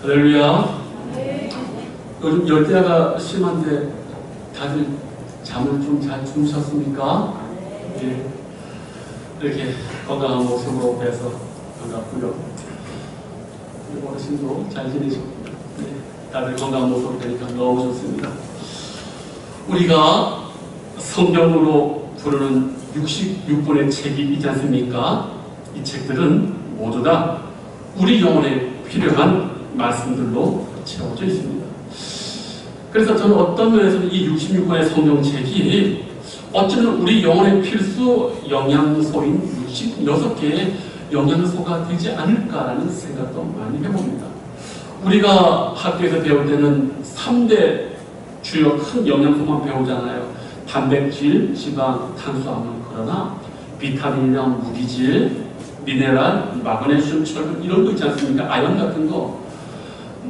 할렐루야. 요즘 열대야가 심한데 다들 잠을 좀 잘 주무셨습니까? 네. 이렇게 건강한 모습으로 뵈서 반갑고요. 어르신도 잘 지내시고, 네. 다들 건강한 모습으로 뵈니까 너무 좋습니다. 우리가 성경으로 부르는 66권의 책이 있지 않습니까? 이 책들은 모두 다 우리 영혼에 필요한 말씀들로 채워져 있습니다. 그래서 저는 어떤 면에서는 이 66권의 성경책이 어쩌면 우리 영혼의 필수 영양소인 66개의 영양소가 되지 않을까라는 생각도 많이 해봅니다. 우리가 학교에서 배울 때는 3대 주요 큰 영양소만 배우잖아요. 단백질, 지방, 탄수화물. 그러나 비타민이나 무기질, 미네랄, 마그네슘, 철분 이런 거 있지 않습니까? 아연 같은 거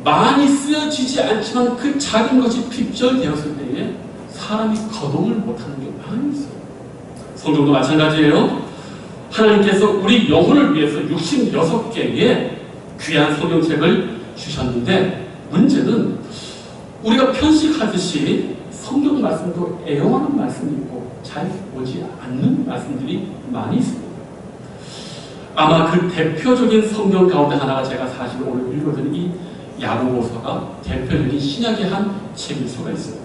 많이 쓰여지지 않지만 그 작은 것이 핍절되었을 때에 사람이 거동을 못하는 게 많이 있어요. 성경도 마찬가지예요. 하나님께서 우리 영혼을 위해서 66개의 귀한 성경책을 주셨는데 문제는 우리가 편식하듯이 성경 말씀도 애용하는 말씀이 있고 잘 오지 않는 말씀들이 많이 있습니다. 아마 그 대표적인 성경 가운데 하나가 제가 사실 오늘 읽어드린 이 야고보서가 대표적인 신약의 한 책일 수가 있어요.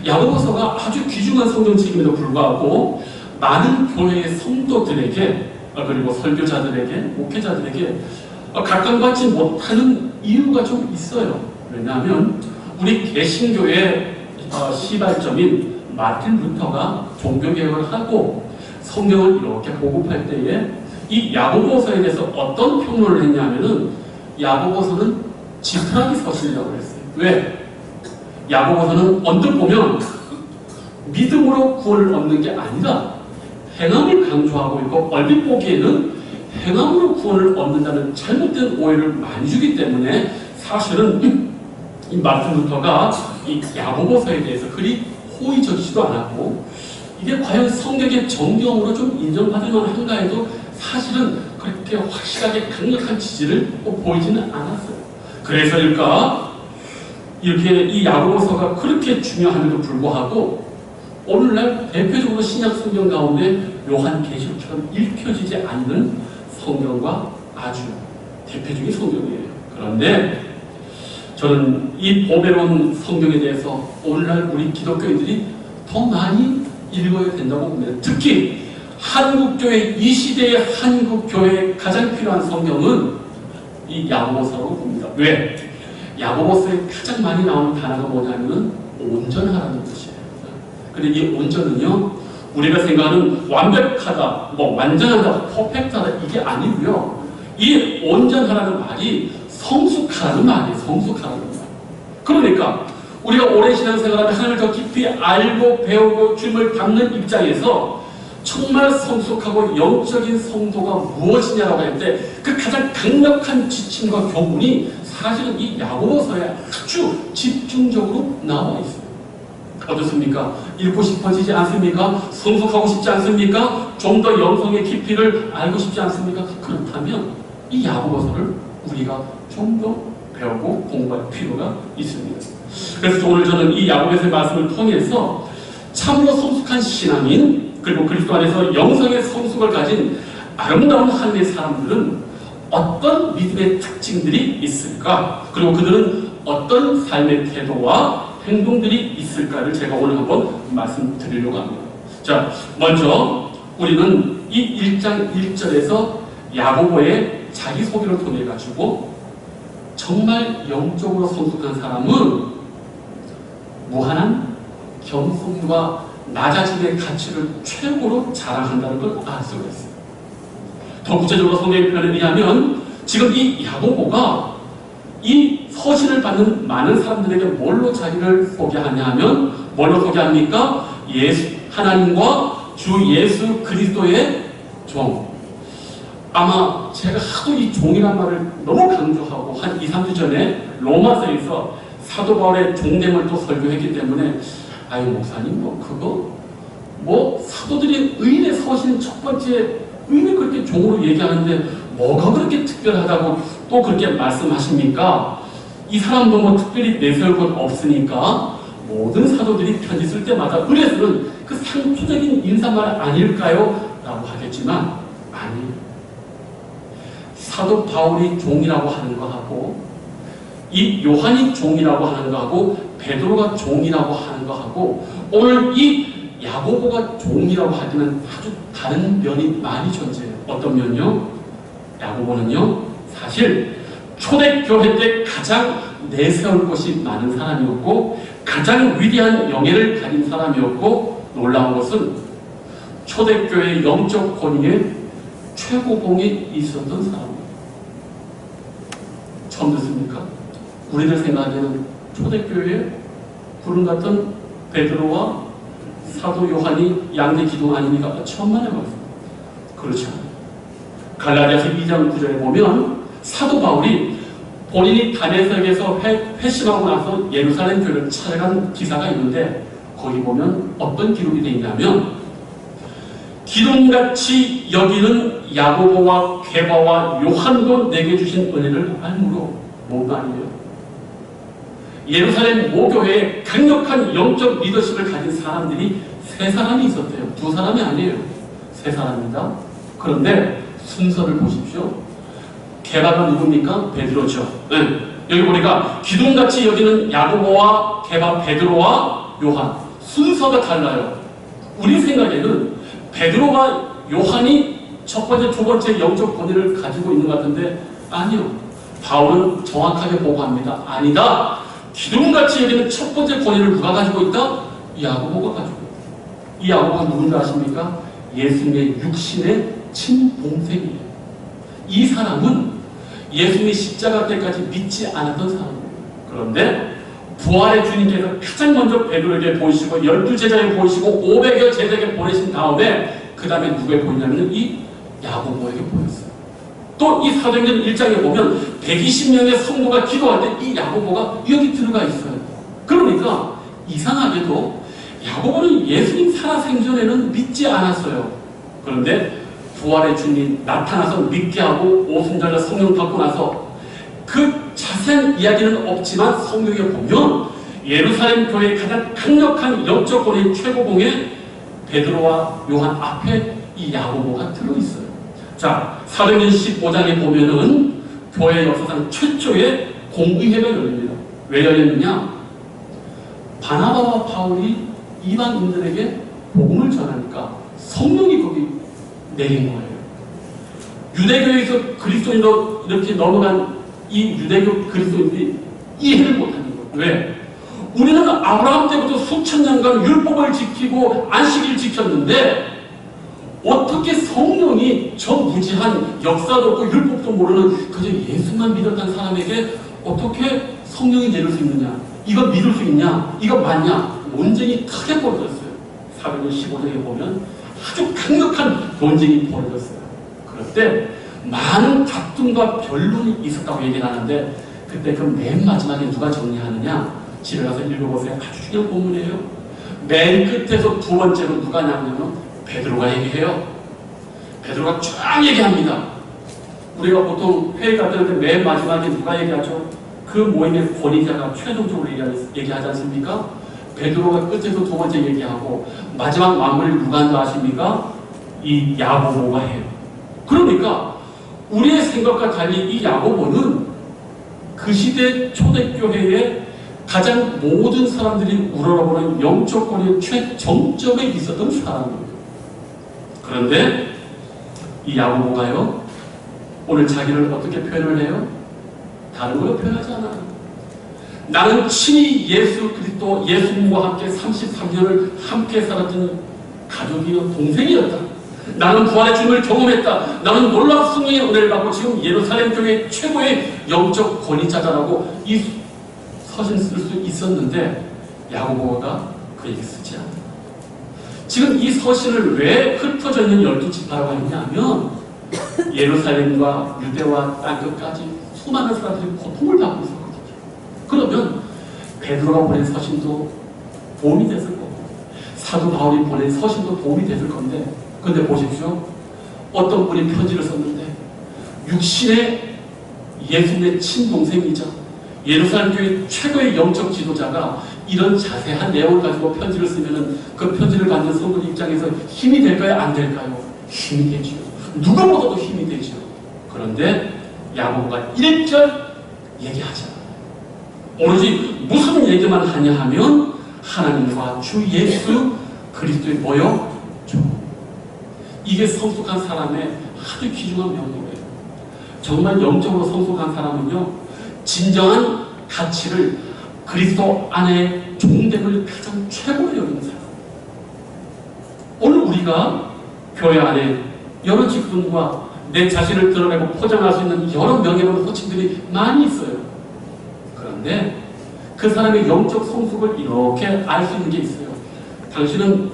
야고보서가 아주 귀중한 성경책임에도 불구하고 많은 교회의 성도들에게 그리고 설교자들에게 목회자들에게 각광받지 못하는 이유가 좀 있어요. 왜냐하면 우리 개신교의 시발점인 마틴 루터가 종교개혁을 하고 성경을 이렇게 보급할 때에 이 야고보서에 대해서 어떤 평론을 했냐면은 야고보서는 지푸라기 서신이라고 했어요. 왜? 야고보서는 언뜻 보면 믿음으로 구원을 얻는 게 아니라 행함을 강조하고 있고 얼핏 보기에는 행함으로 구원을 얻는다는 잘못된 오해를 많이 주기 때문에 사실은 이 마틴 루터가 이 야고보서에 대해서 그리 호의적이지도 않았고 이게 과연 성경의 정경으로 좀 인정받을 만한가 해도 사실은 그렇게 확실하게 강력한 지지를 보이지는 않았어요. 그래서일까 이렇게 이 야고보서가 그렇게 중요함에도 불구하고 오늘날 대표적으로 신약 성경 가운데 요한계시록처럼 읽혀지지 않는 성경과 아주 대표적인 성경이에요. 그런데 저는 이 보배로운 성경에 대해서 오늘날 우리 기독교인들이 더 많이 읽어야 된다고 봅니다. 특히 한국교회, 이 시대의 한국교회에 가장 필요한 성경은 이 야고보서라고 봅니다. 왜? 야고보서에 가장 많이 나오는 단어가 뭐냐면 온전하라는 뜻이에요. 근데 이 온전은요, 우리가 생각하는 완벽하다, 완전하다, 퍼펙트하다 이게 아니고요. 이 온전하라는 말이 성숙하라는 말이에요. 성숙하라는 말. 그러니까 우리가 오랜 신앙생활하며 하나님을 더 깊이 알고 배우고 주님을 닮는 입장에서 정말 성숙하고 영적인 성도가 무엇이냐라고 할 때 그 가장 강력한 지침과 교훈이 사실은 이 야고보서에 아주 집중적으로 나와 있어요. 어떻습니까? 읽고 싶어지지 않습니까? 성숙하고 싶지 않습니까? 좀 더 영성의 깊이를 알고 싶지 않습니까? 그렇다면 이 야고보서를 우리가 좀 더 배우고 공부할 필요가 있습니다. 그래서 오늘 저는 이 야고보서의 말씀을 통해서 참으로 성숙한 신앙인 그리고 그리스도 안에서 영성의 성숙을 가진 아름다운 하나님의 사람들은 어떤 믿음의 특징들이 있을까? 그리고 그들은 어떤 삶의 태도와 행동들이 있을까를 제가 오늘 한번 말씀드리려고 합니다. 자, 먼저 우리는 이 1장 1절에서 야고보의 자기소개를 통해 가지고 정말 영적으로 성숙한 사람은 무한한 겸손과 낮아짐의 가치를 최고로 자랑한다는 걸 알 수가 있어요. 더 구체적으로 성경의 표현에 의하면 지금 이 야고보가 이 서신을 받는 많은 사람들에게 뭘로 자기를 소개하냐 하면 뭘로 소개합니까? 하나님과 주 예수 그리스도의 종. 아마 제가 하도 이 종이란 말을 너무 강조하고 한 2, 3주 전에 로마서에서 사도 바울의 종됨을 또 설교했기 때문에 아유 목사님 그거 사도들이 의인의 서신 첫 번째 의인을 그렇게 종으로 얘기하는데 뭐가 그렇게 특별하다고 또 그렇게 말씀하십니까? 이 사람도 뭐 특별히 내세울 것 없으니까 모든 사도들이 편지 쓸 때마다 의뢰서는 그 상투적인 인사말 아닐까요? 라고 하겠지만 아니에요. 사도 바울이 종이라고 하는 거하고 이 요한이 종이라고 하는 거하고 베드로가 종이라고 하는 거하고 오늘 이 야고보가 종이라고 할 때는 아주 다른 면이 많이 존재해요. 어떤 면요? 야고보는요 사실 초대교회 때 가장 내세울 것이 많은 사람이었고 가장 위대한 영예를 가진 사람이었고 놀라운 것은 초대교회의 영적 권위에 최고봉에 있었던 사람입니다. 처음 듣습니까? 우리들 생각에는 초대교회에 구름 같은 베드로와 사도 요한이 양대 기둥 아닙니까? 천만의 말씀. 그렇지 않아요. 갈라디아서 2장 9절에 보면 사도 바울이 본인이 다메섹에서 회심하고 나서 예루살렘 교회를 찾아간 기사가 있는데 거기 보면 어떤 기록이 되어 있냐면 기둥같이 여기는 야고보와 게바와 요한도 내게 주신 은혜를 알므로 뭔가 아니에요. 예루살렘 모교회에 강력한 영적 리더십을 가진 사람들이 세 사람이 있었대요. 두 사람이 아니에요. 세 사람입니다. 그런데 순서를 보십시오. 게바가 누굽니까? 베드로죠. 네. 여기 보니까 기둥같이 여기는 야고보와 게바, 베드로와 요한 순서가 달라요. 우리 생각에는 베드로와 요한이 첫 번째, 두 번째 영적 권위를 가지고 있는 것 같은데 아니요. 바울은 정확하게 보고합니다. 아니다. 기둥같이 여기는 첫 번째 권위를 누가 가지고 있다? 야고보가 가지고 있다. 이 야고보가 누군지 아십니까? 예수님의 육신의 친동생이에요. 이 사람은 예수님이 십자가 때까지 믿지 않았던 사람이에요. 그런데 부활의 주님께서 가장 먼저 베드로에게 보이시고 12제자에게 보이시고 500여 제자에게 보내신 다음에 그 다음에 누구에게 보이냐면 이 야고보에게 보였어요. 또 이 사도행전 1장에 보면 120명의 성도가 기도할 때 이 야고보가 여기 들어가 있어요. 그러니까 이상하게도 야고보는 예수님 살아생전에는 믿지 않았어요. 그런데 부활의 주님 나타나서 믿게 하고 오순절날 성령 받고 나서 그 자세한 이야기는 없지만 성경에 보면 예루살렘 교회의 가장 강력한 영적 권위 최고봉에 베드로와 요한 앞에 이 야고보가 들어있어요. 자, 사도행전 15장에 보면은 교회 역사상 최초의 공의회가 열립니다. 왜 열렸느냐? 바나바와 바울이 이방인들에게 복음을 전하니까 성령이 거기 내린 거예요. 유대교에서 그리스도인으로 이렇게 넘어간 이 유대교 그리스도인들이 이해를 못하는 거예요. 왜? 우리는 아브라함 때부터 수천 년간 율법을 지키고 안식일을 지켰는데 어떻게 성령이 저 무지한 역사도 없고 율법도 모르는 그저 예수만 믿었던 사람에게 어떻게 성령이 내릴 수 있느냐? 이거 믿을 수 있냐? 이거 맞냐? 논쟁이 크게 벌어졌어요. 사도행전 15장에 보면 아주 강력한 논쟁이 벌어졌어요. 그럴 때 많은 다툼과 변론이 있었다고 얘기를 하는데 그때 그 맨 마지막에 누가 정리하느냐? 집에 가서 읽어보세요. 아주 중요한 본문이에요. 맨 끝에서 두 번째로 누가 나오냐면 베드로가 얘기해요. 베드로가 쫙 얘기합니다. 우리가 보통 회의 같은 데 맨 마지막에 누가 얘기하죠? 그 모임의 권위자가 최종적으로 얘기하지 않습니까? 베드로가 끝에서 두 번째 얘기하고 마지막 마무리를 누가 한다 아십니까? 이 야고보가 해요. 그러니까 우리의 생각과 달리 이 야고보는 그 시대 초대교회의 가장 모든 사람들이 우러러보는 영적 권위의 최정점에 있었던 사람입니다. 그런데 이 야고보가요 오늘 자기를 어떻게 표현을 해요? 다른 걸로 표현하지 않아요. 나는 친히 예수 그리스도 예수님과 함께 33년을 함께 살았던 가족이요 동생이었다. 나는 부활의 주님을 경험했다. 나는 놀라운 승리의 은혜를 받고 지금 예루살렘 교회 최고의 영적 권위자다라고 이 서신 쓸 수 있었는데 야고보가 그 얘기 쓰지 않아. 지금 이 서신을 왜 흩어져 있는 12지파라고 했냐면 예루살렘과 유대와 땅끝까지 수많은 사람들이 고통을 받고 있었거든요. 그러면 베드로가 보낸 서신도 도움이 됐을 거고 사도 바울이 보낸 서신도 도움이 됐을 건데 근데 보십시오. 어떤 분이 편지를 썼는데 육신의 예수님의 친동생이자 예루살렘 교회 최고의 영적 지도자가 이런 자세한 내용을 가지고 편지를 쓰면은 그 편지를 받는 성도들 입장에서 힘이 될까요? 안 될까요? 힘이 되지요. 누구보다도 힘이 되지요. 그런데 야고보가 1절 얘기하잖아요. 오로지 무슨 얘기만 하냐 하면 하나님과 주 예수 그리스도의 뭐요? 이게 성숙한 사람의 아주 귀중한 명령이에요. 정말 영적으로 성숙한 사람은요, 진정한 가치를 그리스도 안에 종됨을 가장 최고로 여기는 사람. 오늘 우리가 교회 안에 여러 직분과 내 자신을 드러내고 포장할 수 있는 여러 명예로운 호칭들이 많이 있어요. 그런데 그 사람의 영적 성숙을 이렇게 알 수 있는 게 있어요. 당신은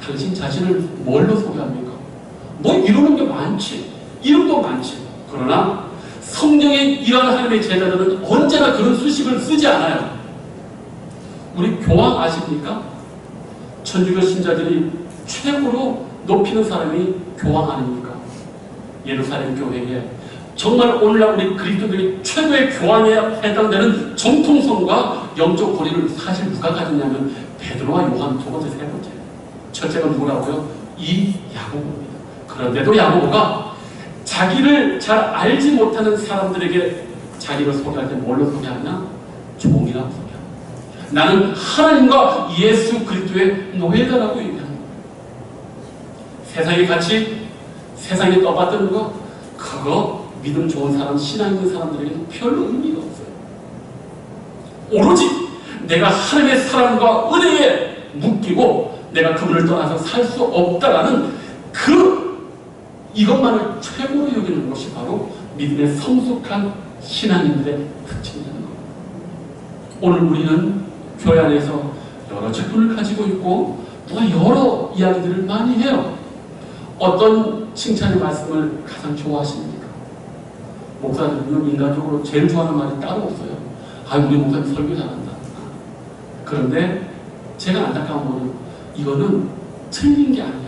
당신 자신을 뭘로 소개합니까? 뭐 이루는 게 많지, 이름도 많지. 그러나 성령의 이러한 하나님의 제자들은 언제나 그런 수식을 쓰지 않아요. 우리 교황 아십니까? 천주교 신자들이 최고로 높이는 사람이 교황 아닙니까? 예루살렘 교회에 정말 오늘날 우리 그리스도인들이 최고의 교황에 해당되는 정통성과 영적 고리를 사실 누가 가졌냐면 베드로와 요한 두 번째, 세 번째. 첫째가 누구라고요? 이 야고보입니다. 그런데도 야고보가 자기를 잘 알지 못하는 사람들에게 자기를 소개할 때 뭘로 소개하냐? 종이라고 소개합니다. 나는 하나님과 예수 그리스도의 노예다라고 얘기합니다. 세상의 가치, 세상에 떠받드는 거, 그거 믿음 좋은 사람, 신앙 있는 사람들에게는 별로 의미가 없어요. 오로지 내가 하나님의 사랑과 은혜에 묶이고 내가 그분을 떠나서 살 수 없다라는 이것만을 최고로 여기는 것이 바로 믿음의 성숙한 신앙인들의 특징이라는 겁니다. 오늘 우리는 교회 안에서 여러 직분을 가지고 있고 누가 여러 이야기들을 많이 해요. 어떤 칭찬의 말씀을 가장 좋아하십니까? 목사님은 인간적으로 제일 좋아하는 말이 따로 없어요. 우리 목사님 설교 잘한다. 그런데 제가 안타까운 거는 이거는 틀린 게 아니라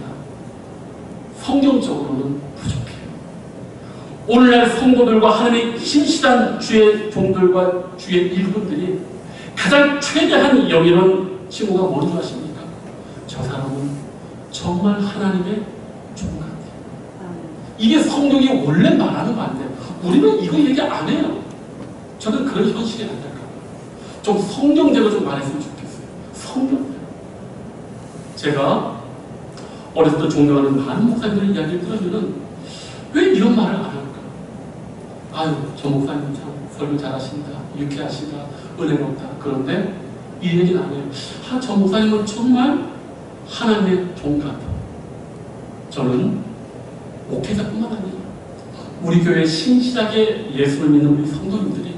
성경적으로는 부족해요. 오늘날 성도들과 하나님의 신실한 주의 종들과 주의 일꾼들이 가장 최대한 여기는 친구가 뭔지 아십니까? 저 사람은 정말 하나님의 종 같아요. 이게 성경이 원래 말하는 말인데 우리는 이거 얘기 안 해요. 저는 그런 현실이 안타까워요. 좀 성경대로 좀 말했으면 좋겠어요. 성경대로. 제가 어렸을 때 존경하는 많은 목사님들의 이야기를 들으면 왜 이런 말을 안 할까? 저 목사님 참 설교 잘하신다, 유쾌하시다, 은혜롭다. 그런데 이 얘기는 안 해요. 저 목사님은 정말 하나님의 종 같아. 저는 목회자뿐만 아니라 우리 교회 신실하게 예수를 믿는 우리 성도님들이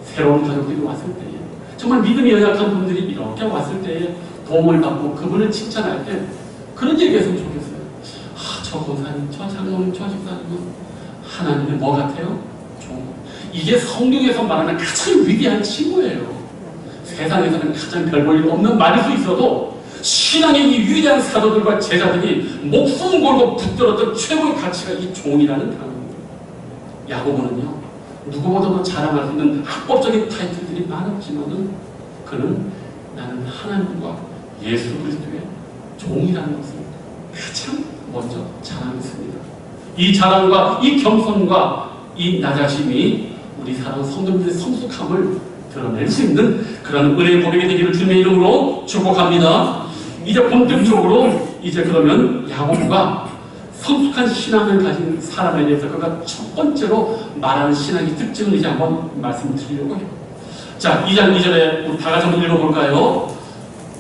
새로운 가족들이 왔을 때에 정말 믿음이 연약한 분들이 이렇게 왔을 때에 도움을 받고 그분을 칭찬할 때 그런 얘기했으면 좋겠어요. 저 권사님, 저 장로님, 저 집사님은 하나님의 뭐 같아요? 종. 이게 성경에서 말하는 가장 위대한 칭호예요. 세상에서는 가장 별 볼 일 없는 말일 수 있어도 신앙의 이 위대한 사도들과 제자들이 목숨 걸고 붙들었던 최고의 가치가 이 종이라는 단어입니다. 야고보는요, 누구보다도 자랑할 수 있는 합법적인 타이틀들이 많았지만은 그는 나는 하나님과 예수 그리스도의 종이라는 것을 가장 먼저 자랑했습니다. 이 자랑과 이 겸손과 이 낮아짐이 우리 사랑 성도님들의 성숙함을 드러낼 수 있는 그런 은혜의 고백이 되기를 주님의 이름으로 축복합니다. 이제 본격적으로 이제 그러면 야고보가 성숙한 신앙을 가진 사람에 대해서 그가 첫 번째로 말하는 신앙의 특징을 이제 한번 말씀드리려고 해요. 자, 2장 2절에 우리 다 같이 한번 읽어볼까요?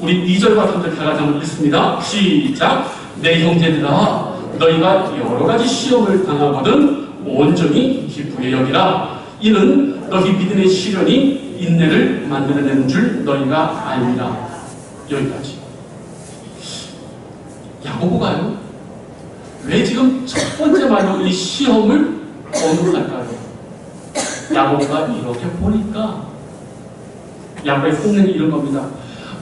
우리 2절과 3절 다 같이 한번 읽습니다. 시작! 내 형제들아, 너희가 여러 가지 시험을 당하거든 온전히 기쁘게 여기라. 이는 너희 믿음의 시련이 인내를 만들어내는 줄 너희가 알리라. 여기까지. 야고보가요, 왜 지금 첫 번째 말로 이 시험을 언급할까요? 야고보가 이렇게 보니까 야고보의 성능이 이런 겁니다.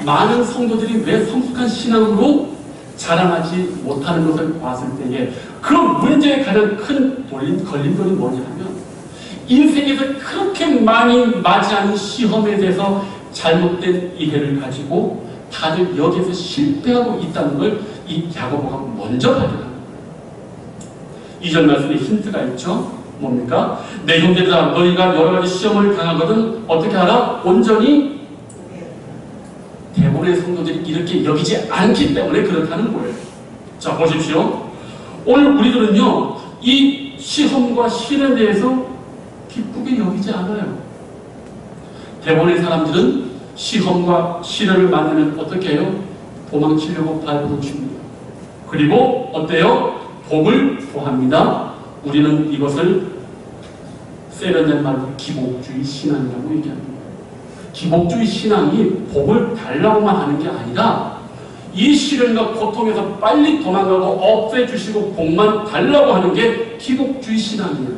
많은 성도들이 왜 성숙한 신앙으로 자랑하지 못하는 것을 봤을 때에 그 문제의 가장 큰 걸림돌이 뭐냐면 인생에서 그렇게 많이 맞이하는 시험에 대해서 잘못된 이해를 가지고 다들 여기에서 실패하고 있다는 걸 이 야고보가 먼저 발견합니다. 이전 말씀에 힌트가 있죠. 뭡니까? 내 형제들아 너희가 여러 가지 시험을 당하거든 어떻게 하라? 온전히 대부분의 성도들이 이렇게 여기지 않기 때문에 그렇다는 거예요. 자, 보십시오. 오늘 우리들은요 이 시험과 시련에 대해서 기쁘게 여기지 않아요. 대부분의 사람들은 시험과 시련을 만나면 어떻게 해요? 도망치려고 발버둥 칩니다. 그리고 어때요? 복을 구합니다. 우리는 이것을 세련된 말로 기복주의 신앙이라고 얘기합니다. 기복주의 신앙이 복을 달라고만 하는 게 아니라 이 시련과 고통에서 빨리 도망가고 없애주시고 복만 달라고 하는 게 기복주의 신앙이에요.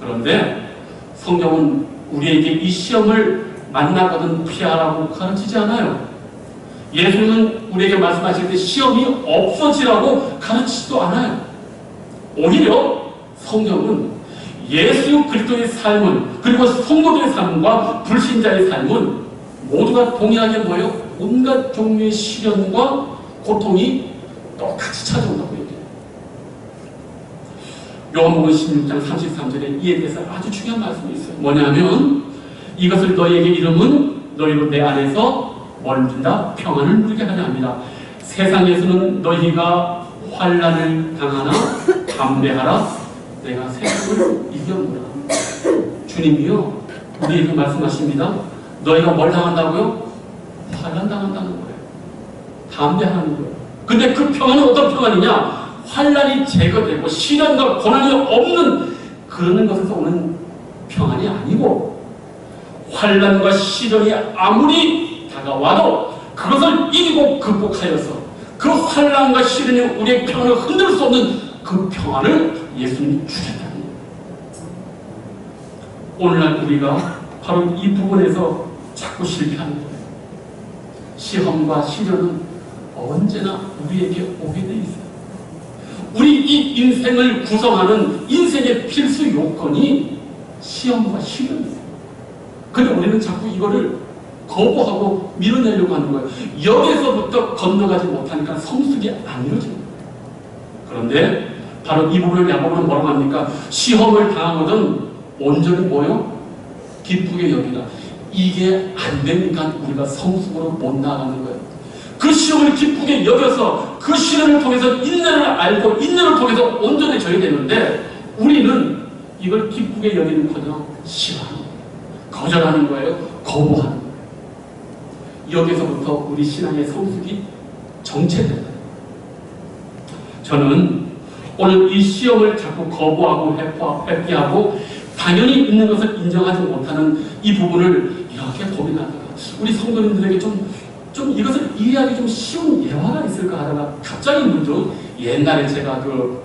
그런데 성경은 우리에게 이 시험을 만나거든 피하라고 가르치지 않아요. 예수님은 우리에게 말씀하실 때 시험이 없어지라고 가르치지도 않아요. 오히려 성경은 예수 그리스도의 삶은 그리고 성도들의 삶과 불신자의 삶은 모두가 동일하게 뭐예요? 온갖 종류의 시련과 고통이 똑같이 찾아온다고 얘기해요. 요한복음 16장 33절에 이에 대해서 아주 중요한 말씀이 있어요. 뭐냐면 이것을 너희에게 이름은 너희로 내 안에서 멀든다 평안을 누리게 하려 합니다. 세상에서는 너희가 환난을 당하나 담대하라 내가 세상을 이겼노라. 주님이요 우리에게 말씀하십니다. 너희가 뭘 당한다고요? 환난 당한다는 거예요. 담대하는 거예요. 근데 그 평안은 어떤 평안이냐? 환난이 제거되고 시련과 고난이 없는 그런 것에서 오는 평안이 아니고 환난과 시련이 아무리 다가와도 그것을 이기고 극복하여서 그 환난과 시련이 우리의 평안을 흔들 수 없는 그 평안을 예수님이 주셨다는 거예요. 오늘날 우리가 바로 이 부분에서 자꾸 실패하는 거예요. 시험과 시련은 언제나 우리에게 오게 돼 있어요. 우리 이 인생을 구성하는 인생의 필수 요건이 시험과 시련이에요. 근데 우리는 자꾸 이거를 거부하고 밀어내려고 하는 거예요. 여기서부터 건너가지 못하니까 성숙이 안 이루어지는 거예요. 그런데 바로 이 부분을 야고보는 뭐라고 합니까? 시험을 당하거든 온전히 뭐요? 기쁘게 여기라. 이게 안 되니까 우리가 성숙으로 못 나가는 거예요. 그 시험을 기쁘게 여겨서 그 시련을 통해서 인내를 알고 인내를 통해서 온전해져야 되는데 우리는 이걸 기쁘게 여기는커녕 싫어하는 거예요. 거절하는 거예요. 거부하는 거예요. 여기서부터 우리 신앙의 성숙이 정체된다. 저는 오늘 이 시험을 자꾸 거부하고 회피하고 당연히 있는 것을 인정하지 못하는 이 부분을 이렇게 고민하다가 우리 성도님들에게 좀 이것을 이해하기 좀 쉬운 예화가 있을까 하다가 갑자기 문득 옛날에 제가 그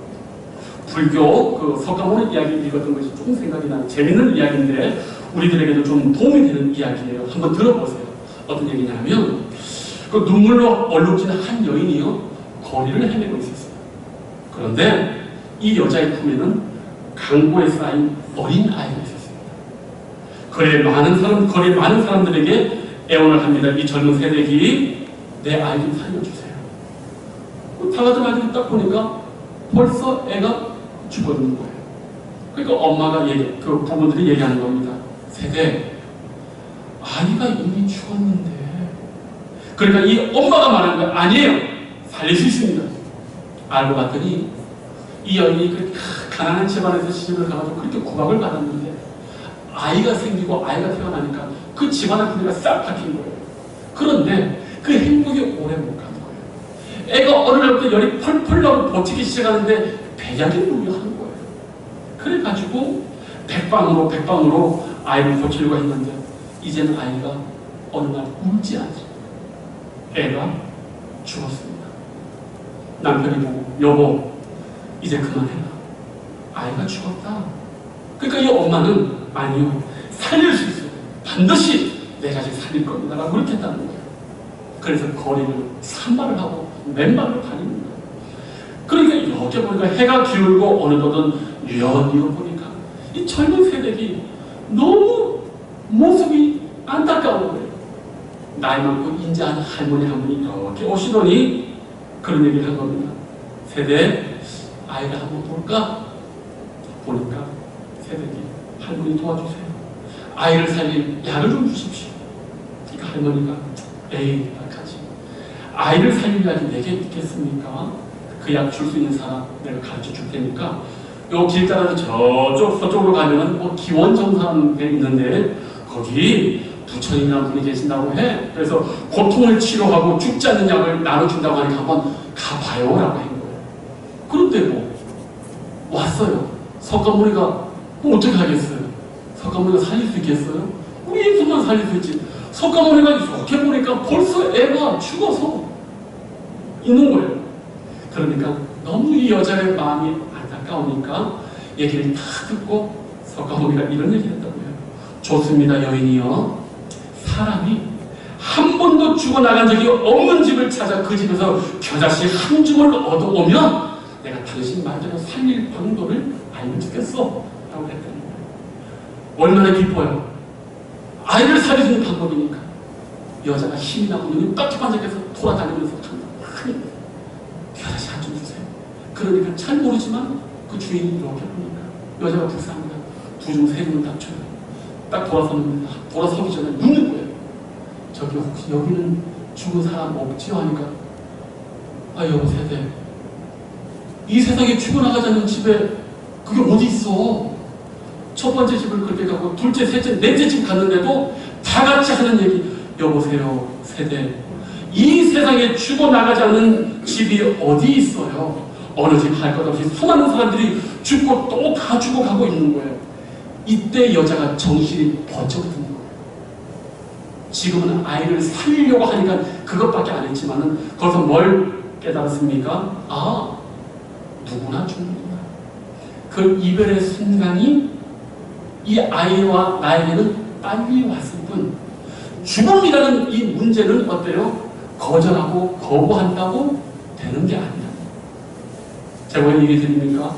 불교 그 석가모니 이야기 읽었던 것이 조금 생각이 나는 재밌는 이야기인데 우리들에게도 좀 도움이 되는 이야기예요. 한번 들어보세요. 어떤 얘기냐면 그 눈물로 얼룩진 한 여인이요 거리를 헤매고 있었어요. 그런데 이 여자의 품에는 강보에 쌓인 어린 아이가 있었습니다. 거리에 많은 사람들에게 애원을 합니다. 이 젊은 세대기 내 아이 좀 살려주세요. 다가던 아이들이 딱 보니까 벌써 애가 죽어있는 거예요. 그러니까 엄마가 그 부모들이 얘기하는 겁니다. 세대 아이가 이미 죽었는데. 그러니까 이 엄마가 말하는 거예요. 아니에요. 살릴 수 있습니다. 알고 봤더니 이 여인이 그렇게 가난한 집안에서 시집을 가가지고 그렇게 구박을 받았는데 아이가 생기고 아이가 태어나니까 그 집안의 분위기가 싹 바뀐 거예요. 그런데 그 행복이 오래 못 가는 거예요. 애가 어느 날부터 열이 펄펄 나고 버티기 시작하는데 배약이 무효한 거예요. 그래가지고 백방으로 아이를 고치려고 했는데 이제는 아이가 어느 날 울지 않습니다. 애가 죽었습니다. 남편이 보고 여보 이제 그만해라. 아이가 죽었다. 그러니까 이 엄마는 아니요 살릴 수 있어요. 반드시 내가 지금 살릴 겁니다 라고 그렇게 했다는 거예요. 그래서 거리를 산발을 하고 맨발을 다니는 거예요. 그러니까 이렇게 보니까 해가 기울고 어느덧은 유연히 보니까 이 젊은 세대들이 너무 모습이 안타까운 거예요. 나이 많고 인자한 할머니 한 분이 이렇게 오시더니 그런 얘기를 한 겁니다. 세대 아이를 한번 볼까? 보니까 세대들이 할머니 도와주세요. 아이를 살릴 약을 좀 주십시오. 그러니까 할머니가 에이 약하지. 아이를 살릴 약이 내게 있겠습니까? 그 약 줄 수 있는 사람 내가 가르쳐 줄 테니까 요 길 따라서 서쪽으로 가면은 뭐 기원정상에 있는데 거기 부처님이라는 분이 계신다고 해. 그래서 고통을 치료하고 죽지 않는 약을 나눠준다고 하니까 한번 가봐요 라고 한 거예요. 그런데 뭐 왔어요. 석가모니가 뭐 어떻게 하겠어요? 석가모니가 살릴 수 있겠어요? 우리 예수만 살릴 수 있지. 석가모니가 이렇게 보니까 벌써 애가 죽어서 있는 거예요. 그러니까 너무 이 여자의 마음이 안타까우니까 얘기를 다 듣고 석가모니가 이런 얘기를 했다고 해요. 좋습니다 여인이여. 사람이 한 번도 죽어나간 적이 없는 집을 찾아 그 집에서 겨자씨 한 줌을 얻어오면 내가 당신 말대로 살릴 방도를 알면 좋겠어 라고 했더니 얼마나 기뻐요. 아이를 살려주는 방법이니까. 여자가 힘이 나고 눈이 빡 반짝해서 돌아다니면서 많이 겨자씨 한 줌 주세요. 그러니까 잘 모르지만 그 주인이 이렇게 보니까 여자가 불쌍합니다. 두 줌 세 줌을 딱 줘요. 딱 돌아서기 전에 묻는 거예요. 저기 혹시 여기는 죽은 사람 없지요? 하니까 아 여보 세대 이 세상에 죽어나가지 않는 집에 그게 어디 있어. 첫 번째 집을 그렇게 가고 둘째, 셋째, 넷째 집 갔는데도 다 같이 하는 얘기. 여보세요 세대 이 세상에 죽어나가지 않는 집이 어디 있어요. 어느 집 할 것 없이 수많은 사람들이 죽고 또 다 죽어가고 있는 거예요. 이때 여자가 정신이 번쩍 드는 거예요. 지금은 아이를 살리려고 하니까 그것밖에 안 했지만은 거기서 뭘 깨달았습니까? 아, 누구나 죽는구나. 그 이별의 순간이 이 아이와 나에게는 빨리 왔을 뿐 죽음이라는 이 문제는 어때요? 거절하고 거부한다고 되는 게 아니다. 제가 왜 얘기 드립니까?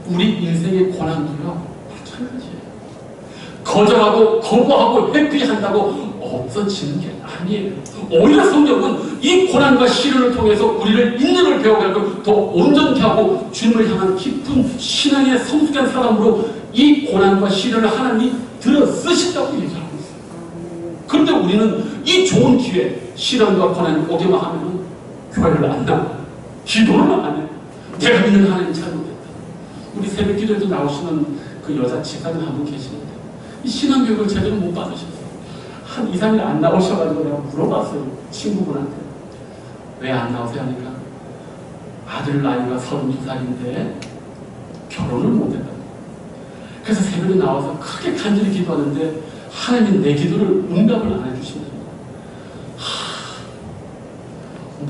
우리 인생의 고난도요 마찬가지예요. 거절하고 거부하고 회피한다고 없어지는 게 아니에요. 오히려 성경은 이 고난과 시련을 통해서 우리를 인내를 배워가고 더 온전케 하고 주님을 향한 깊은 신앙의 성숙한 사람으로 이 고난과 시련을 하나님이 들어 쓰신다고 얘기하고 있어요. 그런데 우리는 이 좋은 기회, 시련과 고난이 오게만 하면은 교회를 안 나가, 기도를 안 해. 내가 믿는 하나님 잘못했다. 우리 새벽 기도에도 나오시는 그 여자 집사님 한 분 계시는데 이 신앙교육을 제대로 못 받으셨어요. 한 2, 3일 안 나오셔가지고 내가 물어봤어요. 친구분한테. 왜 안 나오세요? 하니까 아들 나이가 32살인데 결혼을 못했다. 그래서 새벽에 나와서 크게 간절히 기도하는데 하나님 내 기도를 응답을 안 해주신답니다.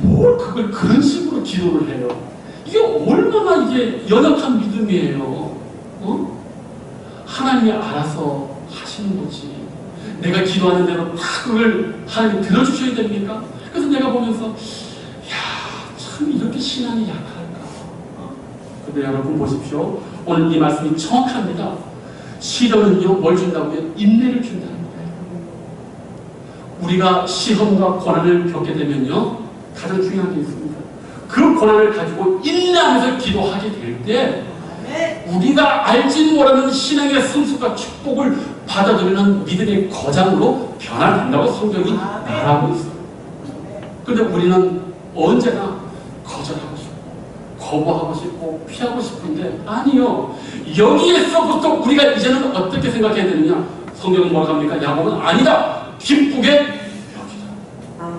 뭘 그걸 그런 식으로 기도를 해요. 이게 얼마나 이게 연약한 믿음이에요. 어? 하나님이 알아서 하시는 거지. 내가 기도하는 대로 다 그걸 하나님 들어주셔야 됩니까? 그래서 내가 보면서 야, 참 이렇게 신앙이 약할까. 근데 여러분 보십시오. 오늘 이 말씀이 정확합니다. 시련은요 뭘 준다고요? 인내를 준다는 거예요. 우리가 시험과 고난을 겪게 되면요 가장 중요한 게 있습니다. 그 고난을 가지고 인내하면서 기도하게 될 때 우리가 알지 못하는 신앙의 성숙과 축복을 받아들이는 믿음의 거장으로 변화된다고 성경이 말하고 있어요. 그런데 우리는 언제나 거절하고 싶고 거부하고 싶고 피하고 싶은데 아니요. 여기에서부터 우리가 이제는 어떻게 생각해야 되느냐. 성경은 뭐라고 합니까? 야곱은 아니다. 기쁘게 여기다.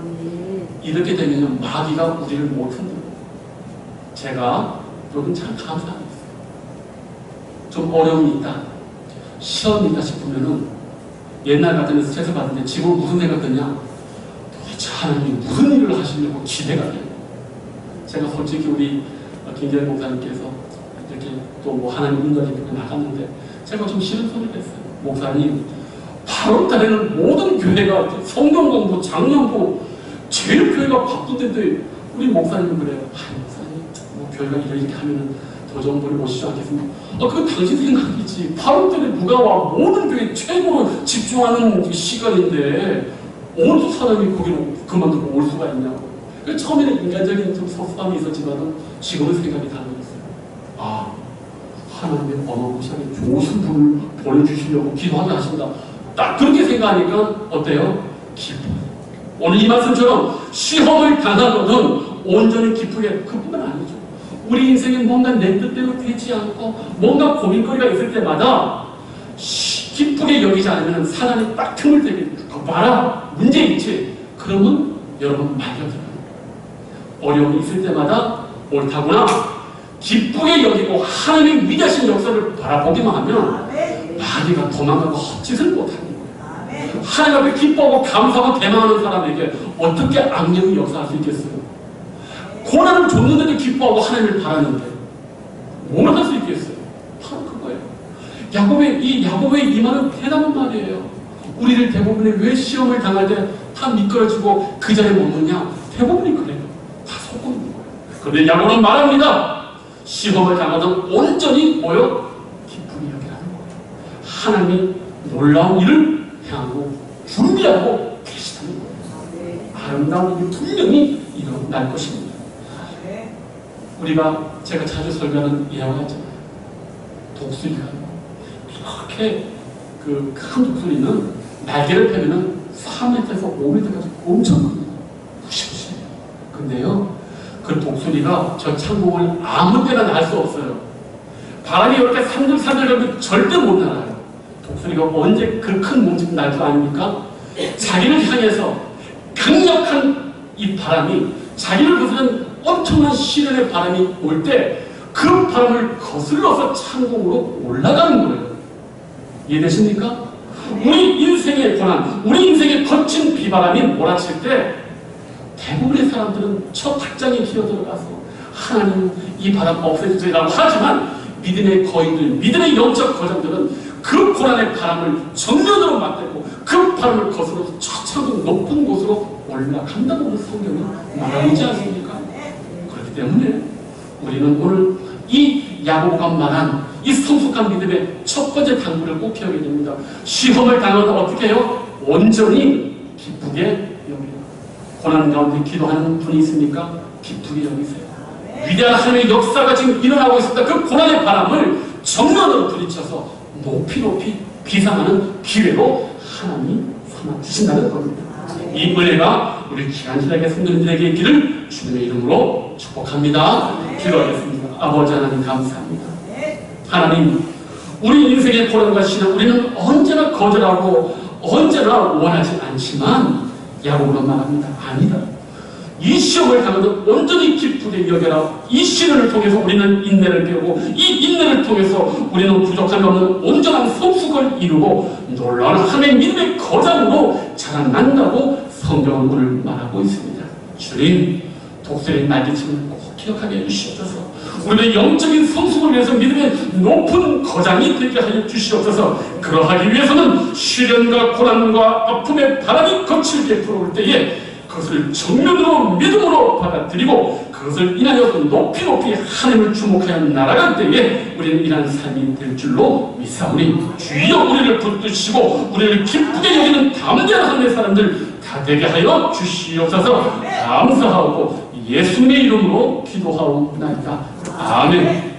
이렇게 되면 마귀가 우리를 못 흔들고 제가 여러분 참 감사하고 있어요. 좀 어려움이 있다. 시험이 있다 싶으면은 옛날 같으면 스트레스 받는데 지금 무슨 생각 드냐? 도대체 하나님이 무슨 일을 하시려고 기대가 돼요. 제가 솔직히 우리 김재현 목사님께서 이렇게 또 뭐 하나님 은혜를 입고 나갔는데 제가 좀 싫은 소리를 했어요. 목사님 8월 달에는 모든 교회가 성경 공부, 장년부 제일 교회가 바쁜데 우리 목사님은 그래요. 목사님 뭐 교회가 이렇게 하면은 도전부를 모시지 않겠습니까? 그건 당신 생각이지. 8월달에 누가 와 모든 교회 최고로 집중하는 시간인데 어느 사람이 거기로 그만두고 올 수가 있냐고. 처음에는 인간적인 좀 섭섭함이 있었지만 지금은 생각이 달라졌어요. 하나님의 어마무시하게 좋으신 분을 보내주시려고 기도하게 하신다. 딱 그렇게 생각하니까 어때요? 기뻐요. 오늘 이 말씀처럼 시험을 당하거든 온전히 기쁘게, 그뿐만 아니죠. 우리 인생에 뭔가 내 뜻대로 되지 않고 뭔가 고민거리가 있을 때마다 기쁘게 여기지 않으면 사단이 딱 틈을 대게, 봐라 문제 있지. 그러면 여러분 말려들어요. 어려움이 있을 때마다 옳다구나 기쁘게 여기고 하나님의 위대하신 역사를 바라보기만 하면 마귀가 도망가고 헛짓을 못하는 거예요. 하나님 앞에 기뻐하고 감사하고 대망하는 사람에게 어떻게 악령이 역사할 수 있겠어요? 고난을 줬는데도 기뻐하고 하나님을 바라는데 뭘 할 수 있겠어요? 바로 그거예요. 야곱의 이 말은 대단한 말이에요. 우리를 대부분이 왜 시험을 당할 때 다 미끄러지고 그 자리에 머무냐? 대부분이 그래요. 다 속고 있는 거예요. 그런데 야곱은 말합니다. 시험을 당하던 온전히 모여 기쁘게 여기라는 거예요. 하나님이 놀라운 일을 향하고 준비하고 계시다는 거예요. 아름다운 일이 분명히 일어날 것입니다. 제가 자주 설교하는 예화가 있잖아요. 독수리가 이렇게 그 큰 독수리는 날개를 펴면 3m에서 5m까지 엄청 큽니다. 무시무시해요. 근데요, 그 독수리가 저 창공을 아무 때나 날 수 없어요. 바람이 이렇게 산들산들 가면 절대 못 날아요. 독수리가 언제 그 큰 몸집 날 줄 아닙니까? 자기를 향해서 강력한 이 바람이, 자기를 부수는 엄청난 시련의 바람이 올 때 그 바람을 거슬러서 창공으로 올라가는 거예요. 이해되십니까? 우리 인생의 고난, 우리 인생의 거친 비바람이 몰아칠 때 대부분의 사람들은 저 탁장에 기어들어가서 하나님 이 바람 없애주세요라고 하지만 믿음의 거인들, 믿음의 영적 거장들은 그 고난의 바람을 정면으로 맞대고 그 바람을 거슬러서 저 창공 높은 곳으로 올라간다고 성경이 말하지 않습니까? 그렇기 때문에 우리는 오늘 이 야곱과 말한 이 성숙한 믿음의 첫 번째 당부를 꼭 기억해야 됩니다. 시험을 당하면 어떻게 해요? 온전히 기쁘게 여기라. 고난 가운데 기도하는 분이 있습니까? 기쁘게 여기세요. 위대한 하나님의 역사가 지금 일어나고 있습니다. 그 고난의 바람을 정면으로 부딪혀서 높이 높이 비상하는 기회로 하나님이 삼아주신다는 겁니다. 이 은혜가 우리 기한시대의 성도님들에게 있기를 주님의 이름으로 축복합니다. 기도하겠습니다. 아버지 하나님 감사합니다. 하나님, 우리 인생의 고난과 시련 우리는 언제나 거절하고 언제나 원하지 않지만 야곱으로 말합니다. 아니다. 이 시험을 당하면 온전히 기쁘게 여겨라. 이 시련을 통해서 우리는 인내를 배우고 이 인내를 통해서 우리는 부족함이 없는 온전한 성숙을 이루고 놀라운 하나님의 믿음의 거장으로 자라난다고 성경은 오늘 말하고 있습니다. 주님, 독수리의 날개침을 꼭 기억하게 해주시옵소서. 우리의 영적인 성숙을 위해서 믿음의 높은 거장이 되게 하여 주시옵소서. 그러하기 위해서는 시련과 고난과 아픔의 바람이 거칠게 불어올 때에 그것을 정면으로 믿음으로 받아들이고 그것을 인하여 높이 높이 하나님을 주목하여 날아갈 때에 우리는 이러한 삶이 될 줄로 믿사오니 주여 우리를 붙드시고 우리를 기쁘게 여기는 담대한 하나님의 사람들 다 되게 하여 주시옵소서. 감사하고 예수님의 이름으로 기도하옵나이다. 아멘.